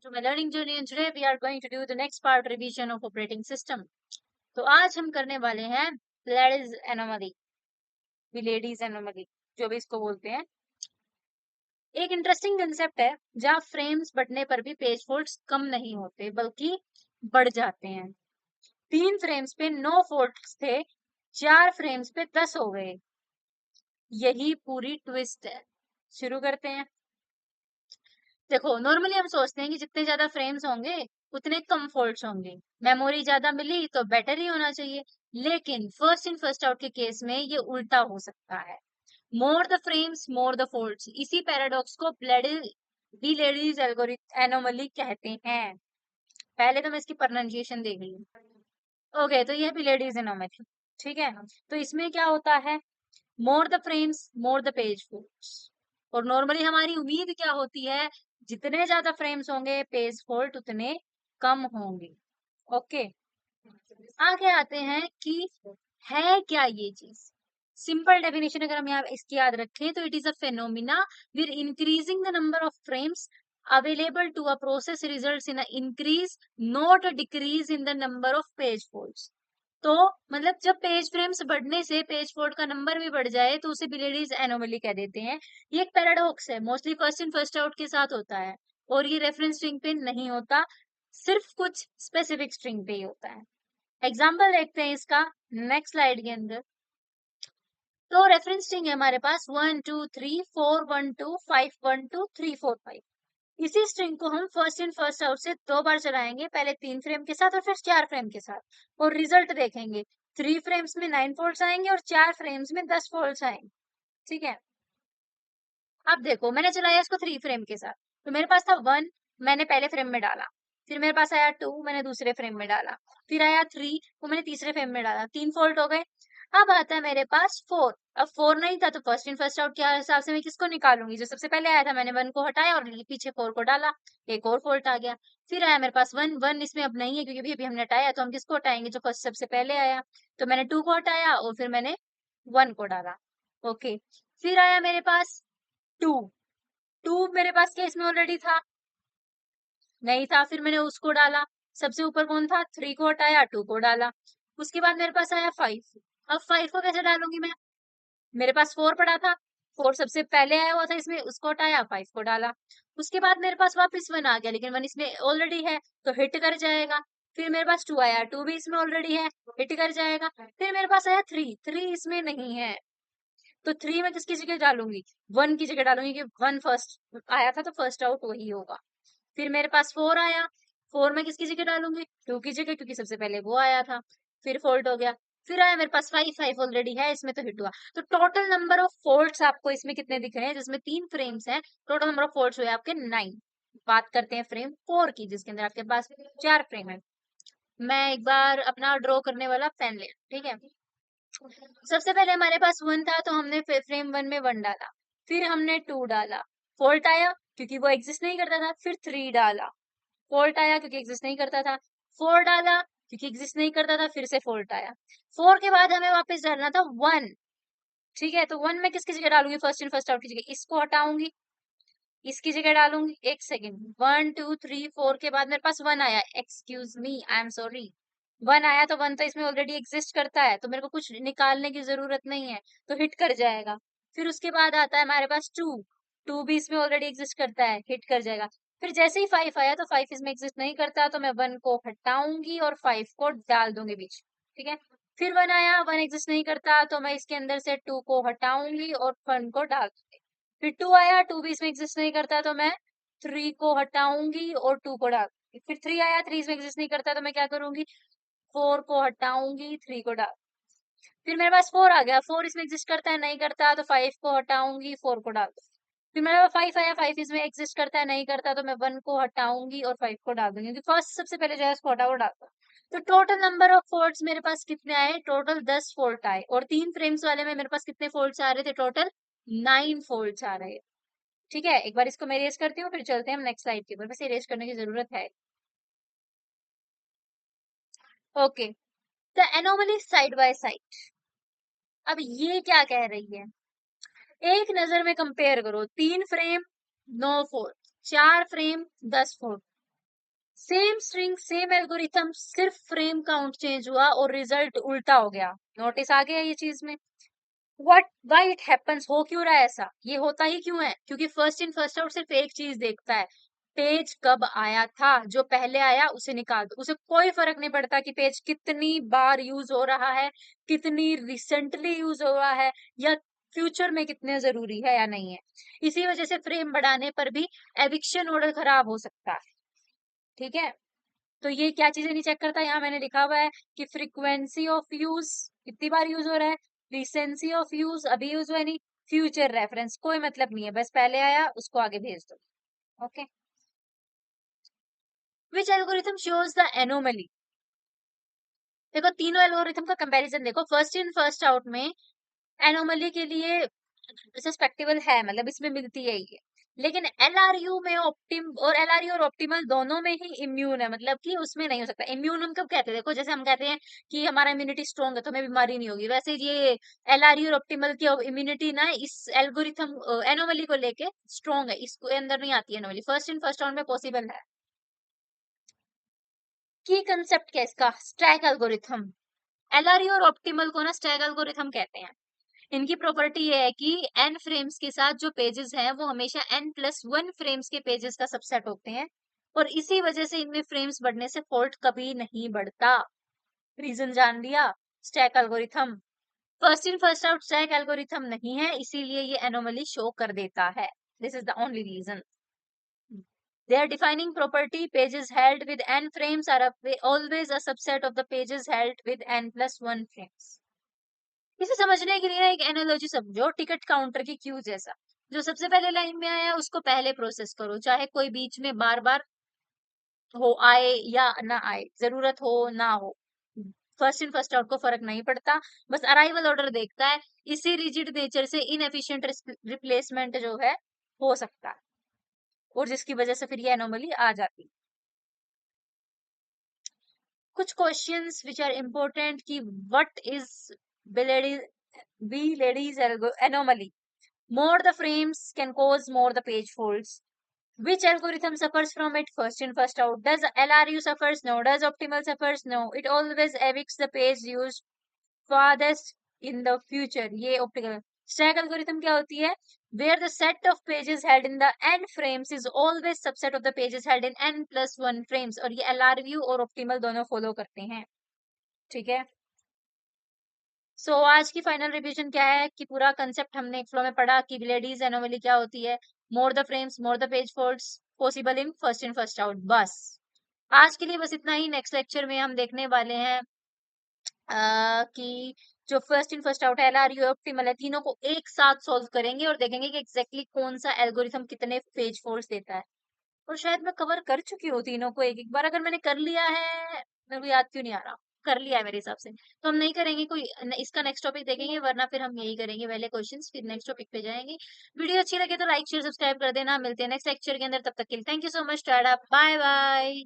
to my learning journey, and today we are going to do the next part revision of operating system. तो आज हम करने वाले हैं Pleiades anomaly, Pleiades anomaly, जो भी इसको बोलते हैं। एक इंटरेस्टिंग कंसेप्ट है जहाँ फ्रेम्स बढ़ने पर भी पेज फॉल्ट्स कम नहीं होते बल्कि बढ़ जाते हैं। 3 फ्रेम्स पे 9 फॉल्ट्स थे, 4 फ्रेम्स पे 10 हो गए। यही पूरी ट्विस्ट है। शुरू करते हैं। देखो, नॉर्मली हम सोचते हैं कि जितने ज्यादा फ्रेम्स होंगे उतने कम फॉल्ट्स होंगे, मेमोरी ज्यादा मिली तो बेटर ही होना चाहिए। लेकिन फर्स्ट इन फर्स्ट आउट के केस में ये उल्टा हो सकता है। More the frames more the faults, इसी पैराडॉक्स को Pleiades एनोमली कहते हैं। पहले तो मैं इसकी प्रोनाउंसिएशन देख ली। ओके, तो ये Pleiades एनोमली, ठीक है। तो इसमें क्या होता है, more the frames more the page faults. और नॉर्मली हमारी उम्मीद क्या होती है, जितने ज्यादा फ्रेम्स होंगे पेज फॉल्ट उतने कम होंगे। ओके, आगे आते हैं कि है क्या ये चीज। सिंपल डेफिनेशन अगर हम यहाँ इसकी याद रखें तो it is a phenomena with increasing the number of frames available to a process results in a increase not a decrease in the number of page folds। तो मतलब जब पेज फ्रेम्स बढ़ने से पेज फोल्ड का number भी बढ़ जाए तो उसे Pleiades एनोमली कह देते हैं। ये एक पैराडॉक्स है, mostly first in first out के साथ होता है और ये रेफरेंस स्ट्रिंग पे नहीं होता, सिर्फ कुछ स्पेसिफिक स्ट्रिंग पे ही होता है। एग्जाम्पल देखते हैं इसका नेक्स्ट स्लाइड के अंदर। तो रेफरेंस स्ट्रिंग है हमारे पास 1 2 3 4 1 2 5 1 2 3 4 5। इसी स्ट्रिंग को हम फर्स्ट इन फर्स्ट आउट से 2 बार चलाएंगे, पहले 3 फ्रेम के साथ और फिर 4 फ्रेम के साथ, और रिजल्ट देखेंगे। 3 फ्रेम्स में 9 फोल्ड्स आएंगे और 4 फ्रेम्स में 10 फोल्ड्स आएंगे, ठीक है। अब देखो, मैंने चलाया इसको 3 फ्रेम के साथ, तो मेरे पास था 1, मैंने पहले फ्रेम में डाला। फिर मेरे पास आया 2, मैंने दूसरे फ्रेम में डाला। फिर आया 3, वो मैंने तीसरे फ्रेम में डाला। 3 फोल्ड हो गए। अब आता है मेरे पास 4। अब 4 नहीं था तो फर्स्ट इन फर्स्ट आउट के हिसाब से मैं किसको निकालूंगी, जो सबसे पहले आया था मैंने 1 को हटाया और पीछे 4 को डाला, एक और फोल्ड आ गया। फिर आया मेरे पास 1, 1 इसमें अब नहीं है क्योंकि अभी अभी हमने हटाया, तो हम किसको हटाएंगे, जो फर्स्ट सबसे पहले आया। तो मैंने 2 को हटाया और फिर मैंने 1 को डाला। ओके, फिर आया मेरे पास 2। 2 मेरे पास केस में ऑलरेडी था, नहीं था, फिर मैंने उसको डाला। सबसे ऊपर कौन था, 3 को हटाया, 2 को डाला। उसके बाद मेरे पास आया 5। अब 5 को कैसे डालूंगी मैं, मेरे पास 4 पड़ा था, 4 सबसे पहले आया हुआ था इसमें, उसको हटाया, 5 को डाला। उसके बाद मेरे पास वापस 1 आ गया, लेकिन 1 इसमें ऑलरेडी है तो हिट कर जाएगा। फिर मेरे पास 2 आया, 2 भी इसमें ऑलरेडी है, हिट कर जाएगा। फिर मेरे पास आया 3, 3 इसमें नहीं है, तो 3 में किसकी जगह डालूंगी, 1 की जगह डालूंगी, कि 1 फर्स्ट आया था तो फर्स्ट आउट वही होगा। फिर मेरे पास 4 आया, 4 में किसकी जगह डालूंगी, 2 की जगह, क्योंकि सबसे पहले वो आया था। फिर फोल्ड हो गया। फिर आया मेरे पास 5, 5 ऑलरेडी है इसमें तो हिट हुआ। तो टोटल नंबर ऑफ फोल्ड्स आपको इसमें कितने दिख रहे हैं, जिसमें 3 फ्रेम्स हैं, टोटल नंबर ऑफ फोल्ड्स हुए आपके 9। बात करते हैं फ्रेम 4 की, जिसके अंदर आपके पास 4 फ्रेम है। मैं एक बार अपना ड्रॉ करने वाला पेन ले, ठीक है। सबसे पहले हमारे पास 1 था तो हमने फ्रेम 1 में 1 डाला, फिर हमने 2 डाला, फॉल्ट आया क्योंकि वो एग्जिस्ट नहीं करता था। फिर 3 डाला, फॉल्ट आया क्योंकि एग्जिस्ट नहीं करता था। 4 डाला क्योंकि एग्जिस्ट नहीं करता था, फिर से फॉल्ट आया। 4 के बाद हमें वापस डालना था 1, ठीक है। तो 1 में किसकी जगह डालूंगी, फर्स्ट इन फर्स्ट आउट की जगह इसको हटाऊंगी, इसकी जगह डालूंगी। एक सेकेंड, 1 2 3 4 के बाद मेरे पास 1 आया, excuse me, I am sorry. 1 आया तो 1 तो इसमें ऑलरेडी एग्जिस्ट करता है, तो मेरे को कुछ निकालने की जरूरत नहीं है, तो हिट कर जाएगा। फिर उसके बाद आता है हमारे पास 2, 2 भी इसमें ऑलरेडी एग्जिस्ट करता है, हिट कर जाएगा। फिर जैसे ही 5 आया तो 5 इसमें एग्जिस्ट नहीं करता, तो मैं 1 को हटाऊंगी और 5 को डाल दूंगी बीच, ठीक है। फिर 1 आया, 1 एग्जिस्ट नहीं करता, तो मैं इसके अंदर से 2 को हटाऊंगी और 1 को डाल दूंगी। फिर 2 आया, 2 भी इसमें एग्जिस्ट नहीं करता, तो मैं 3 को हटाऊंगी और 2 को डाल दूंगी। फिर 3 आया, 3 इसमें एग्जिस्ट नहीं करता, तो मैं क्या करूंगी, 4 को हटाऊंगी, 3 को डाल। फिर मेरे पास 4 आ गया, 4 इसमें एग्जिस्ट करता है, नहीं करता, तो 5 को हटाऊंगी, 4 को डाल दूंगी। फिर मेरे पास 5 आया, 5 इसमें एग्जिस्ट करता है, नहीं करता, तो मैं 1 को हटाऊंगी और 5 को डाल दूंगी, क्योंकि फर्स्ट सबसे पहले जो है उसको हटा वो डाल दो। तो टोटल नंबर ऑफ फोल्ड्स मेरे पास कितने आए, टोटल 10 फोल्ड आए, और 3 फ्रेम्स वाले में मेरे पास कितने फोल्ड्स आ रहे थे, टोटल 9 फोल्ड्स आ रहे हैं, ठीक है। एक बार इसको मैं इरेज करती हूँ, फिर चलते हैं हम नेक्स्ट स्लाइड के ऊपर, बस इरेज करने की जरूरत है। Okay, the anomaly side by side. अब ये क्या कह रही है, एक नजर में कंपेयर करो, 3 frame 9 fold, 4 frame 10 fold. Same string same algorithm, सिर्फ फ्रेम काउंट चेंज हुआ और रिजल्ट उल्टा हो गया। नोटिस आ गया ये चीज में? व्हाट व्हाई इट हैपेंस, हो क्यों रहा है ऐसा, ये होता ही क्यों है? क्योंकि फर्स्ट इन फर्स्ट आउट सिर्फ एक चीज देखता है, पेज कब आया था, जो पहले आया उसे निकाल दो। उसे कोई फर्क नहीं पड़ता कि पेज कितनी बार यूज हो रहा है, कितनी रिसेंटली यूज हुआ है, या फ्यूचर में कितने जरूरी है या नहीं है। इसी वजह से फ्रेम बढ़ाने पर भी एविक्शन ऑर्डर खराब हो सकता है। ठीक है, तो ये क्या चीजें नहीं चेक करता, यहाँ मैंने लिखा हुआ है कि फ्रीक्वेंसी ऑफ यूज, कितनी बार यूज हो रहा है, रिसेंसी ऑफ यूज, अभी यूज हुआ नहीं, फ्यूचर रेफरेंस, कोई मतलब नहीं है, बस पहले आया उसको आगे भेज दो। Okay, which algorithm shows the anomaly. देखो तीनों एल्गोरिथम का कंपैरिजन देखो, फर्स्ट इन फर्स्ट आउट में एनोमली के लिए सस्पेक्टेबल है, मतलब इसमें मिलती है ये। लेकिन एलआरयू में ऑप्टिम और एलआरयू और ऑप्टिमल दोनों में ही इम्यून है, मतलब कि उसमें नहीं हो सकता। इम्यून हम कब कहते हैं, देखो जैसे हम कहते हैं कि हमारा इम्यूनिटी स्ट्रॉन्ग है तो हमें बीमारी नहीं होगी, वैसे ये एलआरयू और ऑप्टिमल की इम्यूनिटी ना इस एल्गोरिथम एनोमली को लेके स्ट्रॉन्ग है, इसको अंदर नहीं आती है anomaly, first in first round में पॉसिबल है। की कंसेप्ट क्या है इसका, स्टैक एल्गोरिथम। एलआरयू और ऑप्टिमल को ना स्टैक एल्गोरिथम कहते हैं। इनकी प्रॉपर्टी ये है कि n फ्रेम्स के साथ जो पेजेस हैं वो हमेशा n+1 फ्रेम्स के पेजेस का सबसेट होते हैं, और इसी वजह से इनमें फ्रेम्स बढ़ने से फॉल्ट कभी नहीं बढ़ता। रीजन जान लिया, stack algorithm. First in first out stack algorithm नहीं है, इसीलिए ये एनोमली शो कर देता है। This is the only reason. Their defining property, pages held with n frames are always a subset of the pages held with n+1 frames. इसे समझने के लिए ना एक एनालॉजी समझो, टिकट काउंटर की क्यू जैसा। जो सबसे पहले लाइन में आया उसको पहले प्रोसेस करो, चाहे कोई बीच में बार बार हो, आए या ना आए, जरूरत हो ना हो, फर्स्ट इन फर्स्ट आउट को फर्क नहीं पड़ता, बस अराइवल ऑर्डर देखता है। इसी रिजिड नेचर से इनएफिशिएंट रिप्लेसमेंट जो है हो सकता है, और जिसकी वजह से फिर ये एनोमली आ जाती। कुछ क्वेश्चंस विच आर इम्पोर्टेंट कि what is Belady's anomaly, more the frames can cause more the page faults. Which algorithm suffers from it, first in first out? Does LRU suffers? No. Does optimal suffers? No. It always evicts the page used farthest in the future. ये optical stack algorithm क्या होती है, where the set of pages held in the n frames is always subset of the pages held in n+1 frames, और ये LRU और optimal दोनों follow करते हैं। ठीक है, आज की फाइनल रिवीजन क्या है कि पूरा कंसेप्ट हमने एक फ्लो में पढ़ा कि लेडीज एनोमली क्या होती है, more the frames more the page faults possible in first in first out. बस आज के लिए बस इतना ही। नेक्स्ट लेक्चर में हम देखने वाले हैं कि जो फर्स्ट इन फर्स्ट आउट है, एलआरयू ऑप्टिमल है, तीनों को एक साथ सॉल्व करेंगे और देखेंगे कि एग्जैक्टली कौन सा एल्गोरिथम कितने पेज फॉल्ट्स देता है। और शायद मैं कवर कर चुकी हूँ तीनों को एक एक बार, अगर मैंने कर लिया है, मेरे को याद क्यों नहीं आ रहा, कर लिया है मेरे हिसाब से। तो हम नहीं करेंगे कोई इसका नेक्स्ट टॉपिक देखेंगे, वरना फिर हम यही करेंगे पहले क्वेश्चंस फिर नेक्स्ट टॉपिक पे जाएंगे। वीडियो अच्छी लगे तो लाइक शेयर सब्सक्राइब कर देना। मिलते हैं नेक्स्ट लेक्चर के अंदर, तब तक के लिए thank you so much, tata, bye bye.